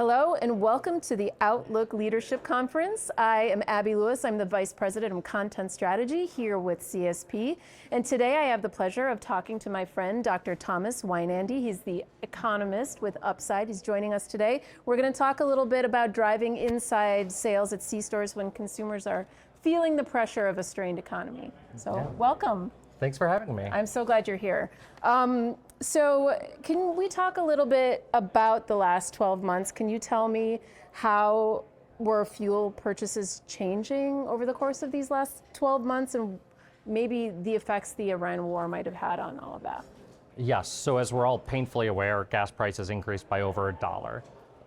Hello and welcome to the Outlook Leadership Conference. I am Abby Lewis. I'm the Vice President of Content Strategy here with CSP. And today I have the pleasure of talking to my friend, Dr. Thomas Weinandy. He's the economist with Upside. He's joining us today. We're going to talk a little bit about driving inside sales at C-stores when consumers are feeling the pressure of a strained economy. So welcome. Thanks for having me. I'm so glad you're here. So can we talk a little bit about the last 12 months? Can you tell me how were fuel purchases changing over the course of these last 12 months and maybe the effects the Iran war might have had on all of that? Yes, so as we're all painfully aware, gas prices increased by over $1.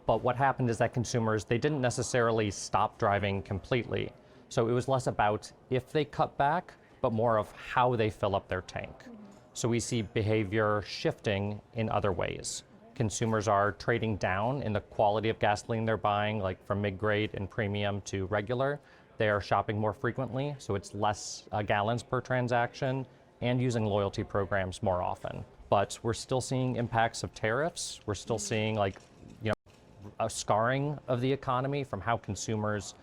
But what happened is that consumers, they didn't necessarily stop driving completely. So it was less about if they cut back, but more of how they fill up their tank. So we see behavior shifting in other ways. Consumers are trading down in the quality of gasoline they're buying, like from mid-grade and premium to regular. They are shopping more frequently, so it's less gallons per transaction, and using loyalty programs more often. But we're still seeing impacts of tariffs. We're still seeing a scarring of the economy from how consumers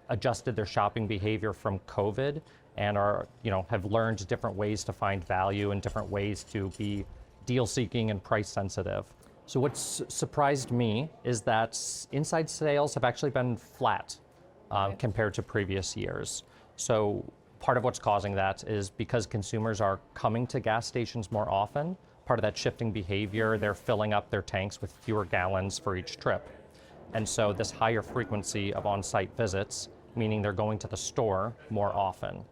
adjusted their shopping behavior from COVID and are, have learned different ways to find value and different ways to be deal seeking and price sensitive. So what's surprised me is that inside sales have actually been flat compared to previous years. So part of what's causing that is because consumers are coming to gas stations more often. Part of that shifting behavior, they're filling up their tanks with fewer gallons for each trip. And so this higher frequency of on-site visits, meaning they're going to the store more often.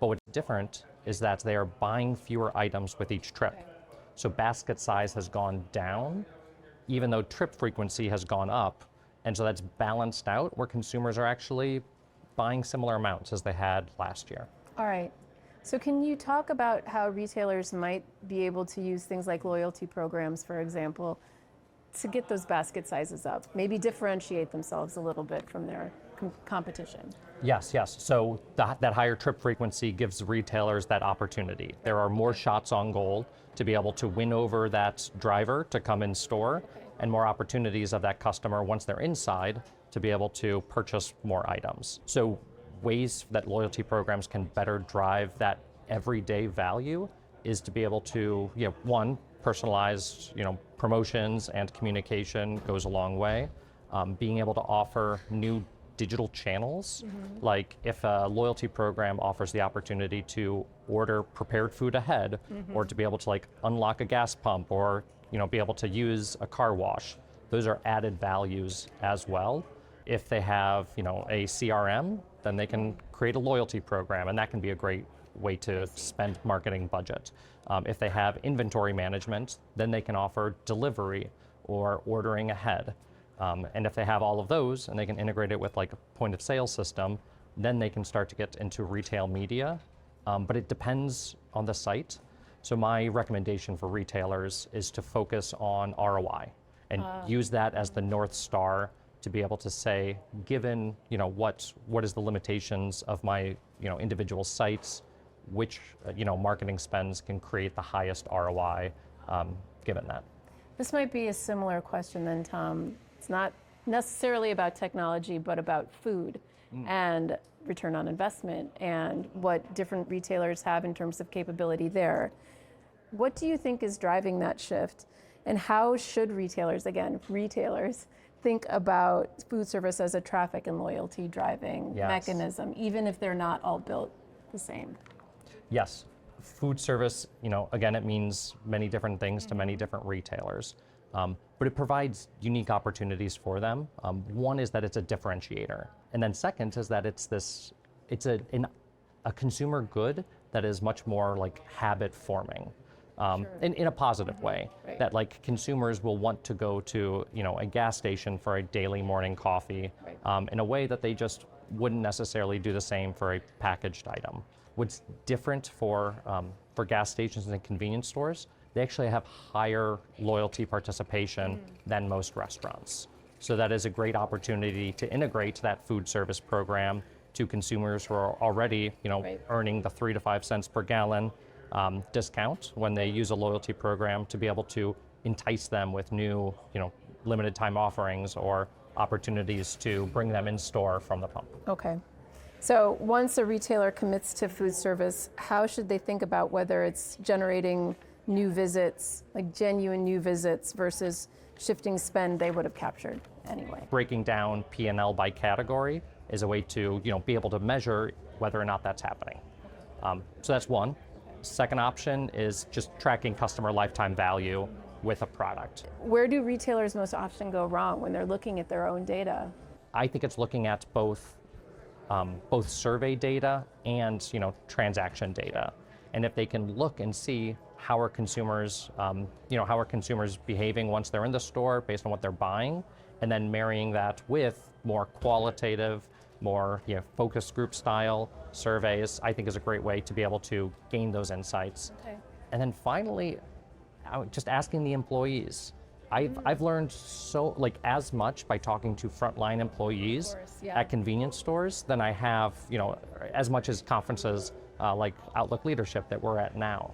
But what's different is that they are buying fewer items with each trip. So basket size has gone down, even though trip frequency has gone up. And so that's balanced out where consumers are actually buying similar amounts as they had last year. All right. So can you talk about how retailers might be able to use things like loyalty programs, for example, to get those basket sizes up, maybe differentiate themselves a little bit from their competition? Yes. So that higher trip frequency gives retailers that opportunity. There are more shots on goal to be able to win over that driver to come in store, and more opportunities of that customer once they're inside to be able to purchase more items. So ways that loyalty programs can better drive that everyday value is to be able to, one, personalized, promotions and communication goes a long way. Being able to offer new digital channels, like if a loyalty program offers the opportunity to order prepared food ahead, or to be able to unlock a gas pump, or be able to use a car wash, those are added values as well. If they have a CRM, then they can create a loyalty program, and that can be a great way to spend marketing budget. If they have inventory management, then they can offer delivery or ordering ahead. And if they have all of those and they can integrate it with a point of sale system, then they can start to get into retail media. But it depends on the site. So my recommendation for retailers is to focus on ROI and use that as the North Star to be able to say, given what is the limitations of my individual sites, which marketing spends can create the highest ROI given that. This might be a similar question then, Tom. It's not necessarily about technology, but about food and return on investment and what different retailers have in terms of capability there. What do you think is driving that shift? And how should retailers, think about food service as a traffic and loyalty driving mechanism, even if they're not all built the same? Yes. Food service, again, it means many different things to many different retailers. But it provides unique opportunities for them. One is that it's a differentiator. And then second is that it's a consumer good that is much more habit forming. In a positive way, that consumers will want to go to a gas station for a daily morning coffee in a way that they just wouldn't necessarily do the same for a packaged item. What's different for gas stations and convenience stores, they actually have higher loyalty participation than most restaurants. So that is a great opportunity to integrate that food service program to consumers who are already earning the 3 to 5 cents per gallon discount when they use a loyalty program, to be able to entice them with new, limited time offerings or opportunities to bring them in store from the pump. Okay. So once a retailer commits to food service, how should they think about whether it's generating new visits, like genuine new visits, versus shifting spend they would have captured anyway? Breaking down P&L by category is a way to be able to measure whether or not that's happening. So that's one. Second option is just tracking customer lifetime value with a product. Where do retailers most often go wrong when they're looking at their own data? I think it's looking at both survey data and transaction data, and if they can look and see how are consumers behaving once they're in the store based on what they're buying, and then marrying that with more qualitative, more focus group style surveys, I think is a great way to be able to gain those insights. Okay. And then finally, just asking the employees. I've learned as much by talking to frontline employees at convenience stores than I have, as much as conferences like Outlook Leadership that we're at now.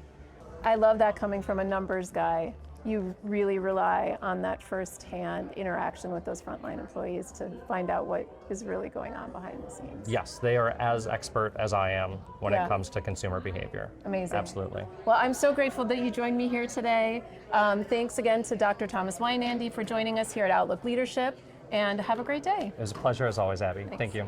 I love that coming from a numbers guy. You really rely on that firsthand interaction with those frontline employees to find out what is really going on behind the scenes. Yes, they are as expert as I am when it comes to consumer behavior. Amazing. Absolutely. Well, I'm so grateful that you joined me here today. Thanks again to Dr. Thomas Weinandy for joining us here at Outlook Leadership, and have a great day. It was a pleasure as always, Abby. Thank you.